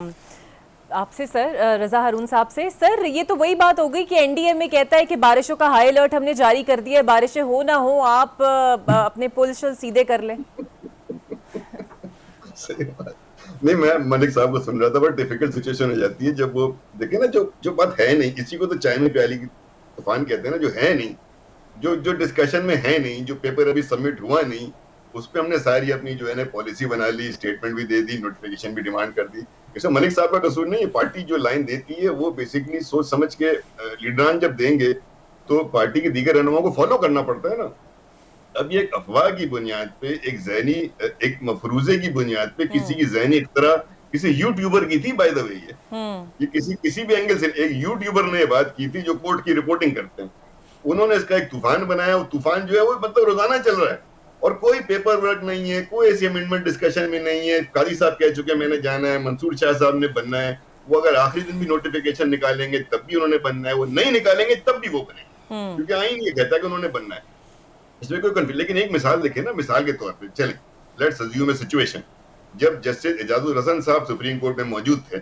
आपसे सर, रजा हारून साहब से। सर, ये तो वही बात हो गई कि एनडीए में कहता है कि बारिशों का हाई अलर्ट हमने जारी कर दिया है, बारिशें हो ना हो आप अपने पुल शुल सीधे कर लें। सही बात। नहीं, मैं मलिक साहब को सुन रहा था, बट डिफिकल्ट सिचुएशन हो जाती है जब वो देखे ना, जो जो बात है नहीं, किसी को तो चाय में प्याली की तूफान कहते हैं ना, जो है नहीं, जो जो डिस्कशन में है नहीं, जो पेपर अभी सबमिट हुआ नहीं, उस पर हमने सारी अपनी जो है ना पॉलिसी बना ली, स्टेटमेंट भी दे दी, नोटिफिकेशन भी डिमांड कर दी। इसमें मलिक साहब का कसूर नहीं है, पार्टी जो लाइन देती है वो बेसिकली सोच समझ के लीडरान जब देंगे तो पार्टी के दीगर रहनुमाओं को फॉलो करना पड़ता है ना। अब ये एक अफवाह की बुनियाद पे, एक मफरूजे की बुनियाद पे किसी की जहनी इख्तरा किसी यूट्यूबर की थी, बाय द वे। ये किसी भी एंगल से एक यूट्यूबर ने बात की थी जो कोर्ट की रिपोर्टिंग करते हैं। उन्होंने इसका एक तूफान बनाया, वो तूफान जो है वो मतलब रोजाना चल रहा है और कोई पेपर वर्क नहीं है, कोई ऐसी अमेंडमेंट डिस्कशन में नहीं है। काजी साहब कह चुके हैं मैंने जाना है, मंसूर शाह साहब ने बनना है, वो अगर आखिरी दिन भी नोटिफिकेशन निकालेंगे तब भी उन्होंने बनना है, वो नहीं निकालेंगे तब भी वो बनेंगे, क्योंकि आईन ये कहता है कि उन्होंने बनना है। इसमें कोई कंफ्यूजन। लेकिन एक मिसाल देखें ना, मिसाल के तौर पे चलें, लेट्स अज्यूम ए सिचुएशन जब जस्टिस एजाजुल हसन साहब सुप्रीम कोर्ट में मौजूद थे,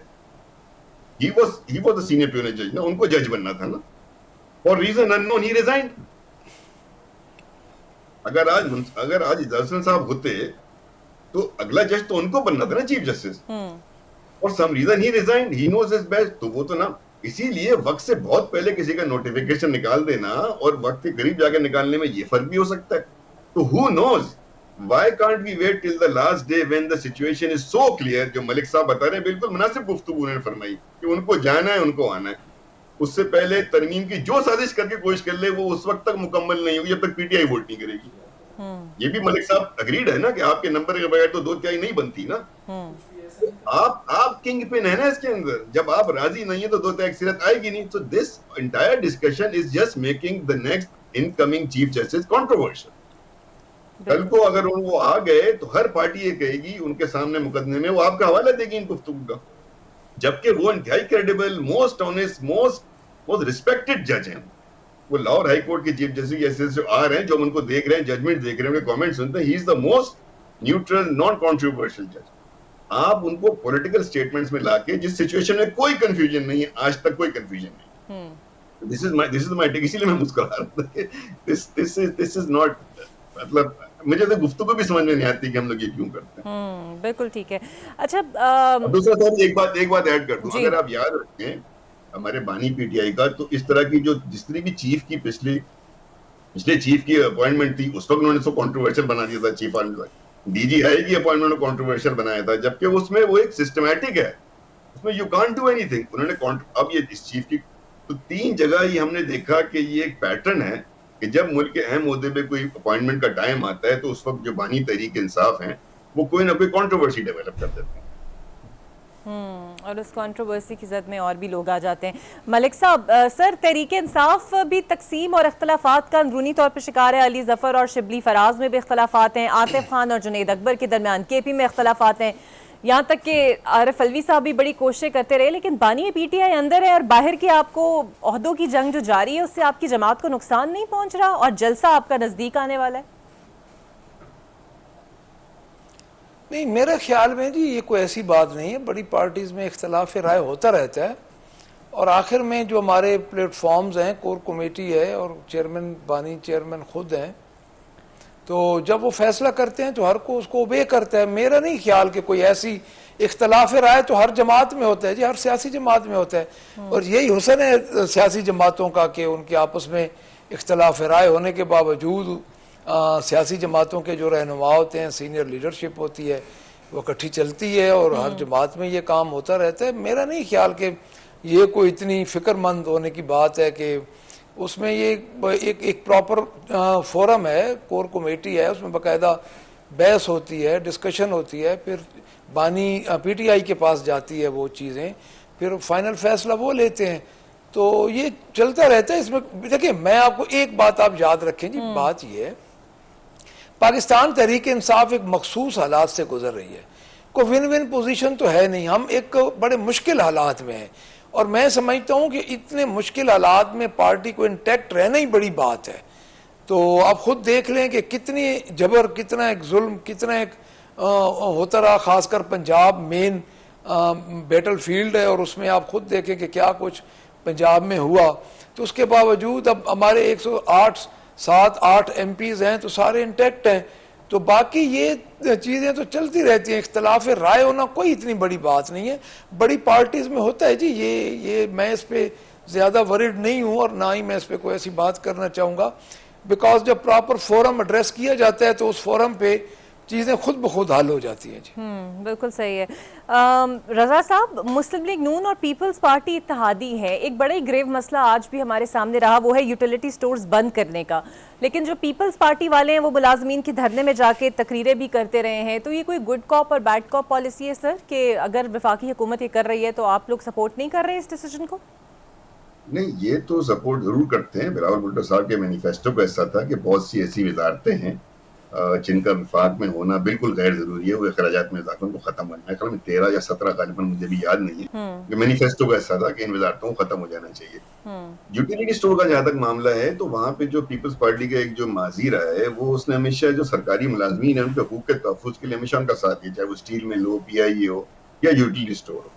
ही वाज द सीनियर प्यूनल जज ना, उनको जज बनना था ना, for reason unknown he resigned. अगर आज एजाजुल हसन साहब होते तो अगला जज तो उनको बनना था ना, chief justice. For some reason he resigned, he knows his best. तो वो तो ना, इसीलिए वक्त से बहुत पहले किसी का नोटिफिकेशन निकाल देना और वक्त के करीब जाके निकालने में ये फर्क भी हो सकता है। तो who knows, why can't we wait till the last day when the situation is so clear. जो मलिक साहब बता रहे हैं बिल्कुल मुनासिब गुफ्तगू उन्होंने फरमाई कि उनको जाना है, उनको आना है। उससे पहले तरमीम की जो साजिश करके कोशिश कर ले वो उस वक्त तक मुकम्मल नहीं होगी जब तक पीटीआई वोट नहीं करेगी। ये भी मलिक साहब अग्रीड है ना कि आपके नंबर के बगैर तो दो तिहाई नहीं बनती ना। आप किंग पिन है ना इसके अंदर, जब आप राजी नहीं है तो दो तिहाई अक्सरियत आएगी नहीं। So this entire discussion is just making the next incoming chief justice controversial. कल को अगर वो आ गए तो हर पार्टी ये कहेगी उनके सामने मुकदमे में वो आपका हवाला देगी इन गुफ्तगू का, जबकि वो इंतहाई credible, most honest, most respected जज हैं। वो लाहौर हाई कोर्ट के चीफ जस्टिस जो आ रहे हैं, जो हम उनको देख रहे हैं, जजमेंट देख रहे हैं, उनके कमेंट सुनते हैं, he is the most neutral non controversial जज। आप उनको पॉलिटिकल स्टेटमेंट्स में लाके, जिस सिचुएशन में कोई कंफ्यूजन नहीं है, आज तक कोई कंफ्यूजन नहीं, दिस इज माय टेक। इसीलिए मैं मुस्कुरा रहा था कि दिस इज नॉट, मतलब मुझे तो गुफ्तगू भी समझ में नहीं आती कि हम लोग ये क्यों करते हैं। बिल्कुल ठीक है। अच्छा, दूसरा सर, एक बात ऐड कर दूं, अगर आप याद रखें हमारे बानी पीटीआई का, तो इस तरह की जो जिस तरह की चीफ की पिछले चीफ की अपॉइंटमेंट थी, उस वक्त उन्होंने इसको कंट्रोवर्शियल बना दिया था। चीफ आर्मी डीजी हाई की अपॉइंटमेंट को कंट्रोवर्शियल बनाया था, जबकि उसमें वो एक सिस्टमैटिक है, उसमें यू कांट डू एनीथिंग। उन्होंने अब ये इस चीफ की तो 3 जगह ही हमने देखा कि ये एक पैटर्न है कि जब मुल्क के अहम ओहदे पे कोई अपॉइंटमेंट का टाइम आता है तो उस वक्त जो बानी तहरीक इंसाफ है वो कोई ना कोई कंट्रोवर्सी डेवलप कर देते हैं। और उस कंट्रोवर्सी की जद में और भी लोग आ जाते हैं। मलिक साहब, सर, तहरीक इंसाफ भी तकसीम और अख्तलाफात का अंदरूनी तौर पर शिकार है। अली जफर और शिबली फराज में भी इख्तलाफात हैं, आतिफ खान और जुनैद अकबर के दरमियान केपी में इख्तलाफात हैं, यहाँ तक कि आरिफ अलवी साहब भी बड़ी कोशिशें करते रहे। लेकिन बानी पीटीआई अंदर है और बाहर के आपको ओहदों की जंग जो जारी है उससे आपकी जमात को नुकसान नहीं पहुंच रहा और जलसा आपका नजदीक आने वाला है। नहीं, मेरे ख्याल में जी ये कोई ऐसी बात नहीं है। बड़ी पार्टीज़ में इख्तलाफ राय होता रहता है और आखिर में जो हमारे प्लेटफॉर्म्स हैं, कोर कमेटी है और चेयरमैन बानी चेयरमैन खुद हैं, तो जब वो फैसला करते हैं तो हर को उसको ओबे करता है। मेरा नहीं ख्याल कि कोई ऐसी इख्तलाफ राय तो हर जमात में होता है जी, हर सियासी जमात में होता है। और यही हुसन है सियासी जमातों का कि उनके आपस में इख्तलाफ राय होने के बावजूद सियासी जमातों के जो रहनुमा होते हैं, सीनियर लीडरशिप होती है, वो इकट्ठी चलती है और हर जमात में ये काम होता रहता है। मेरा नहीं ख्याल कि ये कोई इतनी फ़िक्रमंद होने की बात है कि उसमें ये एक प्रॉपर फोरम है, कोर कमेटी है, उसमें बाकायदा बहस होती है, डिस्कशन होती है, फिर बानी पीटीआई के पास जाती है वो चीज़ें, फिर फाइनल फैसला वो लेते हैं। तो ये चलता रहता है। इसमें देखिए, मैं आपको एक बात आप याद रखें जी, बात ये है पाकिस्तान तहरीक इंसाफ एक मखसूस हालात से गुजर रही है। कोई विन विन पोजीशन तो है नहीं, हम एक बड़े मुश्किल हालात में हैं और मैं समझता हूँ कि इतने मुश्किल हालात में पार्टी को इंटैक्ट रहना ही बड़ी बात है। तो आप खुद देख लें कि कितनी जबर, कितना एक जुल्म, कितना एक होता रहा, खासकर पंजाब मेन बैटल फील्ड है और उसमें आप खुद देखें कि क्या कुछ पंजाब में हुआ, तो उसके बावजूद अब हमारे 108 7-8 एमपीज हैं तो सारे इंटैक्ट हैं। तो बाकी ये चीज़ें तो चलती रहती हैं, इख्तलाफ राय होना कोई इतनी बड़ी बात नहीं है, बड़ी पार्टीज में होता है जी। ये मैं इस पे ज़्यादा वरिड नहीं हूँ और ना ही मैं इस पे कोई ऐसी बात करना चाहूँगा, बिकॉज जब प्रॉपर फोरम एड्रेस किया जाता है तो उस फोरम पे चीज़ें खुद ब खुद हल हो जाती हैं जी। बिल्कुल सही है। रजा साहब, मुस्लिम लीग नून और पीपल्स पार्टी इत्तेहादी है, एक बड़ा ही ग्रेव मसला आज भी हमारे सामने रहा, वो है यूटिलिटी स्टोर्स बंद करने का। लेकिन जो पीपल्स पार्टी वाले हैं वो मुलाजमीन के धरने में जाके तकरीरें भी करते रहे हैं। तो ये कोई गुड कॉप और बैड कॉप पॉलिसी है सर, कि अगर वफाकी हुकूमत ये कर रही है तो आप लोग सपोर्ट नहीं कर रहे हैं इस डिसीजन को? नहीं, ये तो सपोर्ट जरूर करते हैं। बिलावल भुट्टो साहब के मैनिफेस्टो को ऐसा था कि बहुत सी ऐसी वजारतें हैं जिनका विफाक में होना बिल्कुल गैर जरूरी है, वो अखराजात में इजाफे को खत्म होना है। 13 या 17 गालिबन, मुझे भी याद नहीं है, जो मैनिफेस्टो का ऐसा था कि इन वजारतों को खत्म हो जाना चाहिए। यूटिलिटी स्टोर का जहां तक मामला है तो वहां पे जो पीपल्स पार्टी का एक जो माजी रहा है वो उसने हमेशा जो सरकारी मुलाजमीन है उनके हकूक के तहफ़्फ़ुज़ के लिए हमेशा उनका साथ दिया, चाहे वो स्टील मिल हो, PIA हो या यूटिलिटी स्टोर हो।